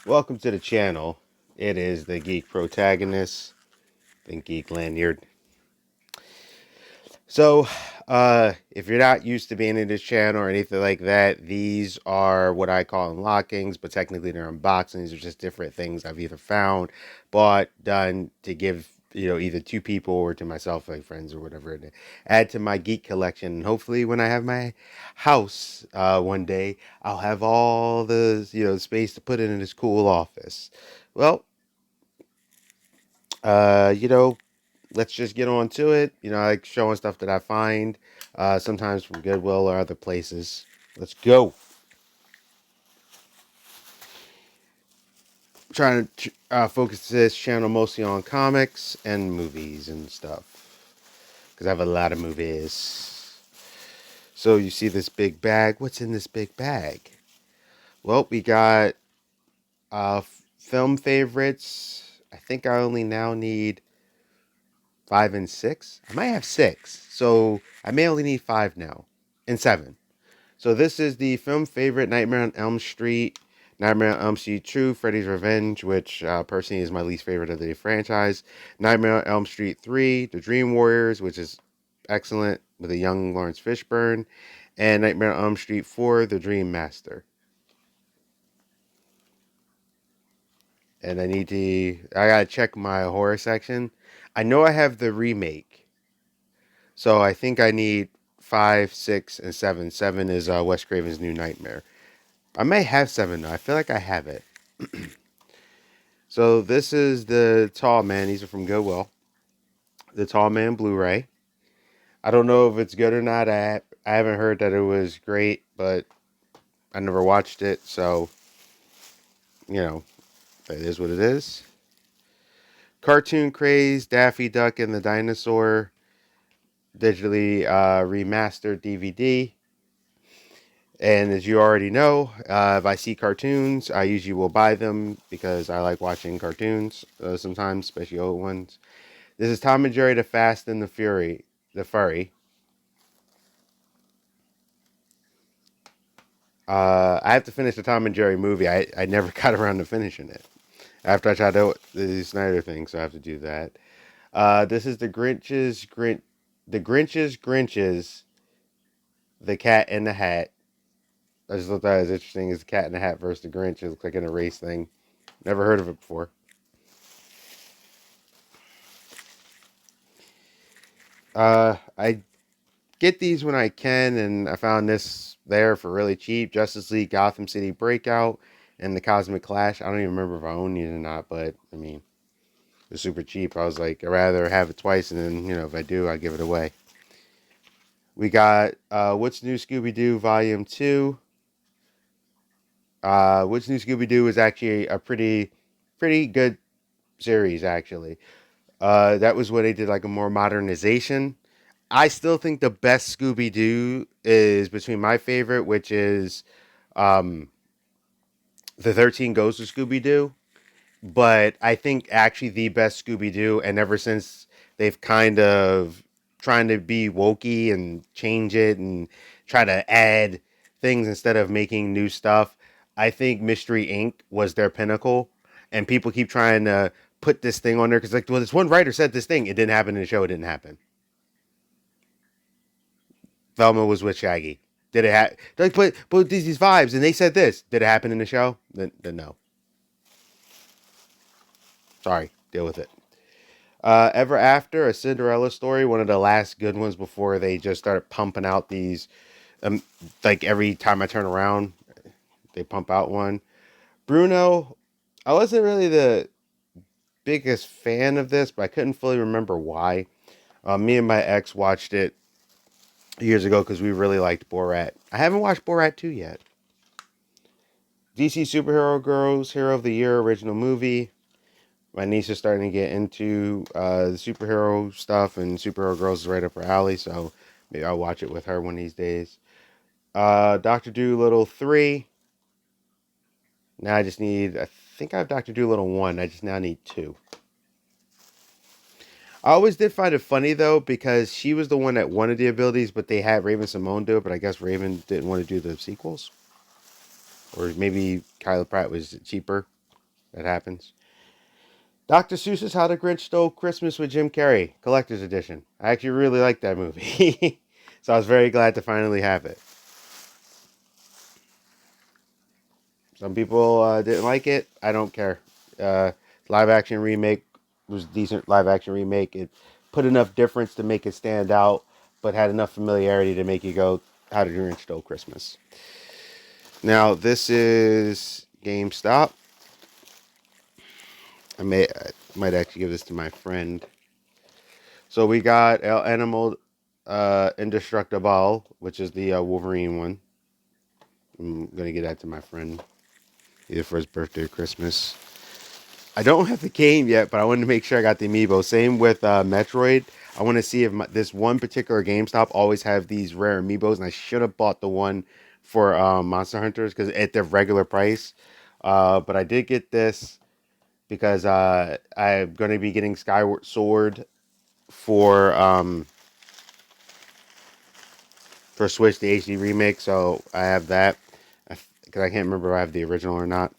Welcome to the channel. It is the Geek Protagonist, the Geek Lanyard. So, if you're not used to being in this channel or anything like that, these are what I call unlockings, but technically they're unboxings. They're just different things I've either found, bought, done to give, either to people or to myself, like friends or whatever, to add to my geek collection. And hopefully, when I have my house one day, I'll have all the, space to put it in this cool office. Well, uh, you know, let's just get on to it. I like showing stuff that I find, sometimes from Goodwill or other places. Let's go. I'm trying to focus this channel mostly on comics and movies and stuff because I have a lot of movies. So you see this big bag. What's in this big bag? Well, we got film favorites. I think I only now need five and six. I might have six, so I may only need five now and seven. So this is the film favorite Nightmare on Elm Street, Nightmare on Elm Street 2, Freddy's Revenge, which personally is my least favorite of the franchise, Nightmare on Elm Street 3, The Dream Warriors, which is excellent with a young Lawrence Fishburne, and Nightmare on Elm Street 4, The Dream Master. And I gotta check my horror section. I know I have the remake, so I think I need 5, 6, and 7. 7 is Wes Craven's New Nightmare. I may have 7 though. I feel like I have it. So this is the Tall Man. These are from Goodwill. The Tall Man Blu-ray. I don't know if it's good or not. I haven't heard that it was great, but I never watched it, so you know, it is what it is. Cartoon Craze, Daffy Duck and the Dinosaur, digitally remastered DVD. And as you already know, if I see cartoons, I usually will buy them because I like watching cartoons sometimes, especially old ones. This is Tom and Jerry, the Fast and the Furry. I have to finish the Tom and Jerry movie. I never got around to finishing it. After I tried the Snyder thing, so I have to do that. This is the Grinches, the Cat in the Hat. I just thought that was interesting. It's the Cat in the Hat versus the Grinch. It looks like an erase thing. Never heard of it before. I get these when I can, and I found this there for really cheap. Justice League Gotham City Breakout and the Cosmic Clash. I don't even remember if I owned these or not, but I mean, it was super cheap. I was like, I'd rather have it twice, and then, if I do, I give it away. We got What's New Scooby Doo Volume 2. What's New Scooby Doo is actually a pretty good series, actually. That was where they did like a more modernization. I still think the best Scooby Doo is between my favorite, which is um, the 13 Ghosts of Scooby Doo. But I think actually the best Scooby Doo, and ever since they've kind of trying to be wokey and change it and try to add things instead of making new stuff, I think Mystery Inc. was their pinnacle. And people keep trying to put this thing on there because, like, well, this one writer said this thing. It didn't happen in the show. It didn't happen. Velma was with Shaggy. Did it happen? Like, but these vibes, and they said this. Did it happen in the show? Then no. Sorry. Deal with it. Ever After, a Cinderella story, one of the last good ones before they just started pumping out these. Um, like every time I turn around, they pump out one. Bruno, I wasn't really the biggest fan of this, but I couldn't fully remember why. Me and my ex watched it years ago because we really liked Borat. I haven't watched Borat 2 yet. DC Superhero Girls, Hero of the Year original movie. My niece is starting to get into the superhero stuff, and Superhero Girls is right up her alley, so maybe I'll watch it with her one of these days. Doctor Doolittle 3. Now I think I have Doctor Doolittle 1. I just now need 2. I always did find it funny, though, because she was the one that wanted the abilities, but they had Raven Simone do it, but I guess Raven didn't want to do the sequels. Or maybe Kyla Pratt was cheaper. That happens. Dr. Seuss's How the Grinch Stole Christmas with Jim Carrey, collector's edition. I actually really like that movie. So I was very glad to finally have it. Some people didn't like it. I don't care. Uh, live action remake was a decent live action remake. It put enough difference to make it stand out, but had enough familiarity to make you go, "How did Grinch Stole Christmas?" Now this is GameStop. I might actually give this to my friend. So we got El Animal Indestructible, which is the Wolverine one. I'm gonna get that to my friend either for his birthday or Christmas. I don't have the game yet, but I wanted to make sure I got the amiibo. Same with Metroid. I want to see if this one particular GameStop always have these rare amiibos, and I should have bought the one for Monster Hunters because at their regular price. But I did get this because I'm going to be getting Skyward Sword for Switch, the HD remake. So I have that because I can't remember if I have the original or not.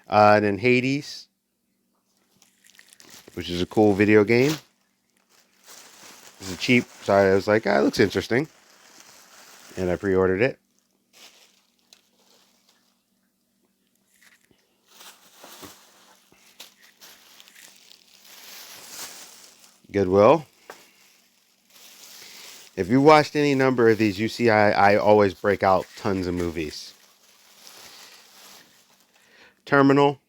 And then Hades, which is a cool video game. This is cheap, so I was like, it looks interesting. And I pre-ordered it. Goodwill. If you watched any number of these, you see I always break out tons of movies. Terminal,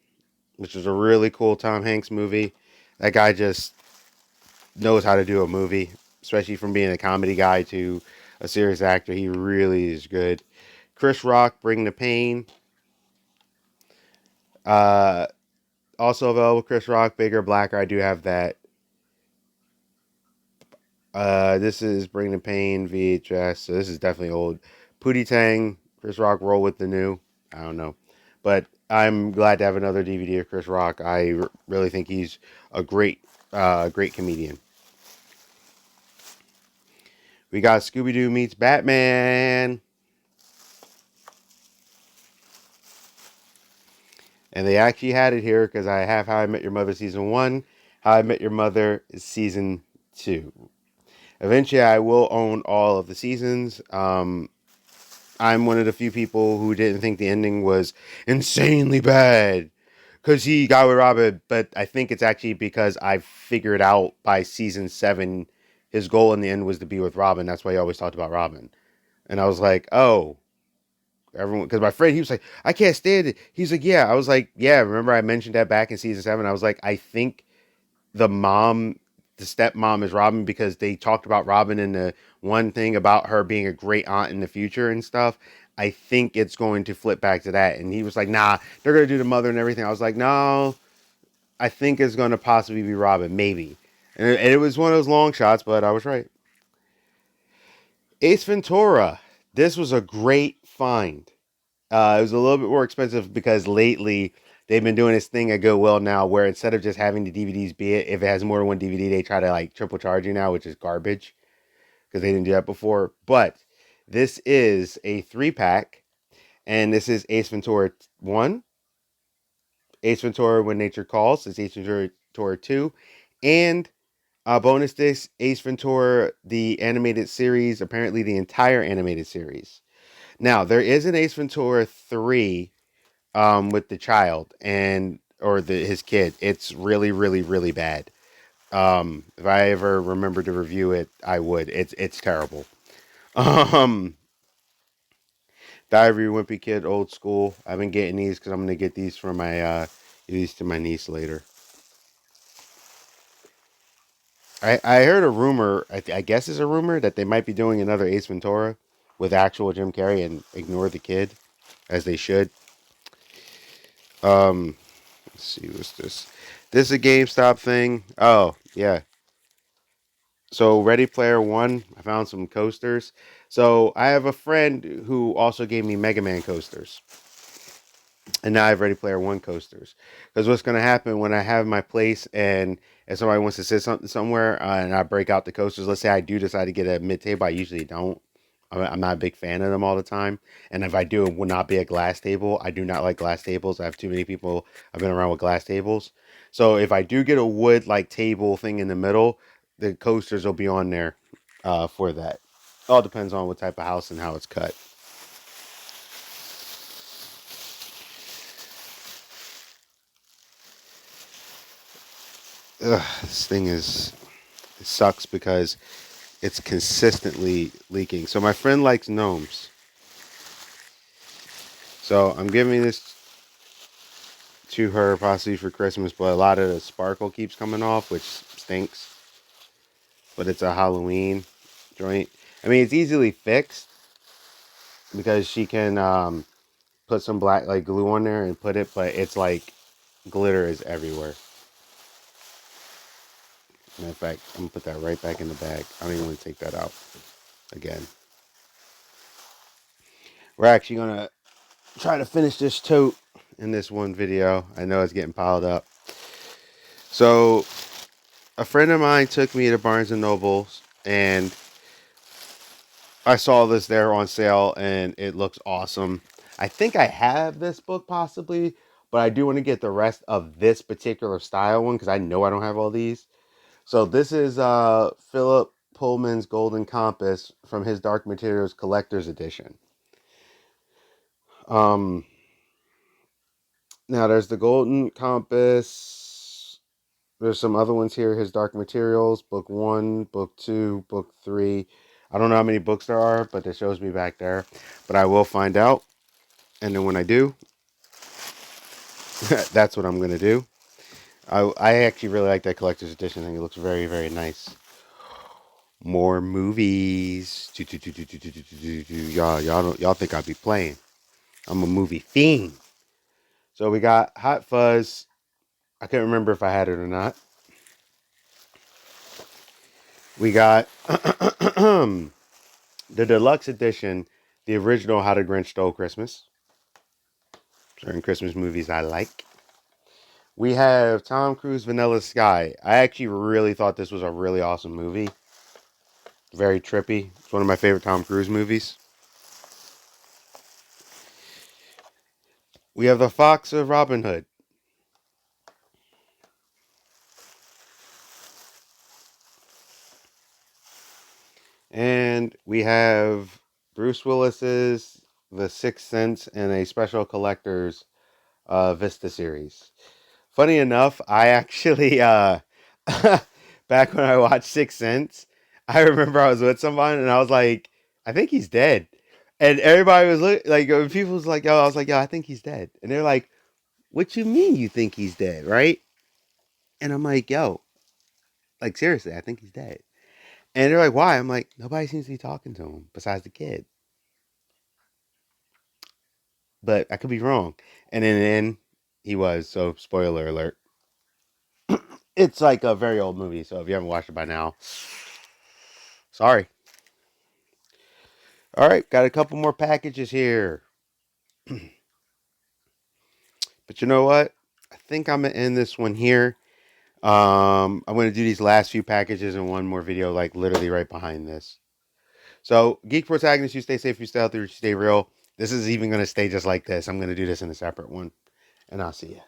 which is a really cool Tom Hanks movie. That guy just knows how to do a movie, especially from being a comedy guy to a serious actor. He really is good. Chris Rock, Bring the Pain. Uh, Also available, Chris Rock, Bigger, Blacker. I do have that. This is Bring the Pain VHS. So this is definitely old. Pootie Tang, Chris Rock, Roll with the New. I don't know. But I'm glad to have another DVD of Chris Rock. I really think he's a great comedian. We got Scooby-Doo meets Batman. And they actually had it here because I have How I Met Your Mother Season 1, How I Met Your Mother Season 2. Eventually, I will own all of the seasons. I'm one of the few people who didn't think the ending was insanely bad because he got with Robin, but I think it's actually because I figured out by season 7 his goal in the end was to be with Robin. That's why he always talked about Robin. And I was like, oh, everyone, because my friend, he was like, I can't stand it. He's like, yeah. I was like, yeah, remember I mentioned that back in season 7? I was like, I think the mom, the stepmom is Robin because they talked about Robin in the one thing about her being a great aunt in the future and stuff. I think it's going to flip back to that. And he was like, nah, they're going to do the mother and everything. I was like, no, I think it's going to possibly be Robin, maybe. And it was one of those long shots, but I was right. Ace Ventura. This was a great find. It was a little bit more expensive because lately they've been doing this thing at Goodwill now where instead of just having the DVDs be it, if it has more than one DVD, they try to like triple charge you now, which is garbage because they didn't do that before. But this is a 3-pack, and this is Ace Ventura 1, Ace Ventura When Nature Calls, it's Ace Ventura 2, and bonus disc Ace Ventura, the animated series, apparently the entire animated series. Now, there is an Ace Ventura 3 with the child and or his kid. It's really, really, really bad. If I ever remember to review it, I would. It's terrible. Um, Diary of a Wimpy Kid, old school. I've been getting these because I'm gonna get these for my these to my niece later. I heard a rumor. I guess it's a rumor that they might be doing another Ace Ventura with actual Jim Carrey and ignore the kid as they should. Um, let's see, what's this? This is a GameStop thing. Oh, yeah. So Ready Player One, I found some coasters. So I have a friend who also gave me Mega Man coasters. And now I have Ready Player One coasters. Because what's going to happen when I have my place and if somebody wants to sit something somewhere and I break out the coasters, let's say I do decide to get a mid table, I usually don't. I'm not a big fan of them all the time. And if I do, it will not be a glass table. I do not like glass tables. I have too many people I've been around with glass tables. So if I do get a wood like table thing in the middle, the coasters will be on there for that. All depends on what type of house and how it's cut. This thing is it sucks because it's consistently leaking. So my friend likes gnomes. So I'm giving this to her possibly for Christmas, but a lot of the sparkle keeps coming off, which stinks. But it's a Halloween joint. I mean, it's easily fixed because she can put some black like glue on there and put it, but it's like glitter is everywhere. Matter of fact, I'm gonna put that right back in the bag. I don't even want to take that out again. We're actually gonna try to finish this tote in this one video. I know it's getting piled up. So a friend of mine took me to Barnes and Nobles, and I saw this there on sale, and it looks awesome. I think I have this book possibly, but I do want to get the rest of this particular style one because I know I don't have all these. So this is Philip Pullman's Golden Compass from his Dark Materials Collector's Edition. Um, Now there's the Golden Compass. There's some other ones here. His Dark Materials, Book 1, Book 2, Book 3. I don't know how many books there are, but it shows me back there. But I will find out. And then when I do, that's what I'm going to do. I actually really like that collector's edition. I think it looks very, very nice. More movies. Y'all think I'd be playing. I'm a movie fiend. So we got Hot Fuzz. I can't remember if I had it or not. We got the deluxe edition, the original How the Grinch Stole Christmas. Certain Christmas movies I like. We have Tom Cruise Vanilla Sky. I actually really thought this was a really awesome movie. Very trippy. It's one of my favorite Tom Cruise movies. We have The Fox of Robin Hood. And we have Bruce Willis's The Sixth Sense and a special collector's Vista series. Funny enough, I actually back when I watched Sixth Sense, I remember I was with someone and I was like, I think he's dead. And everybody was like, people was like, yo, I was like, yo, I think he's dead. And they're like, what you mean you think he's dead, right? And I'm like, yo, like seriously, I think he's dead. And they're like, why? I'm like, nobody seems to be talking to him besides the kid. But I could be wrong. And in the end, he was. So spoiler alert. It's like a very old movie, so if you haven't watched it by now, sorry. All right, got a couple more packages here. But you know what? I think I'm gonna end this one here. I'm gonna do these last few packages in one more video, like literally right behind this. So, Geek Protagonist, you stay safe, you stay healthy, you stay real. This is even gonna stay just like this. I'm gonna do this in a separate one, and I'll see you.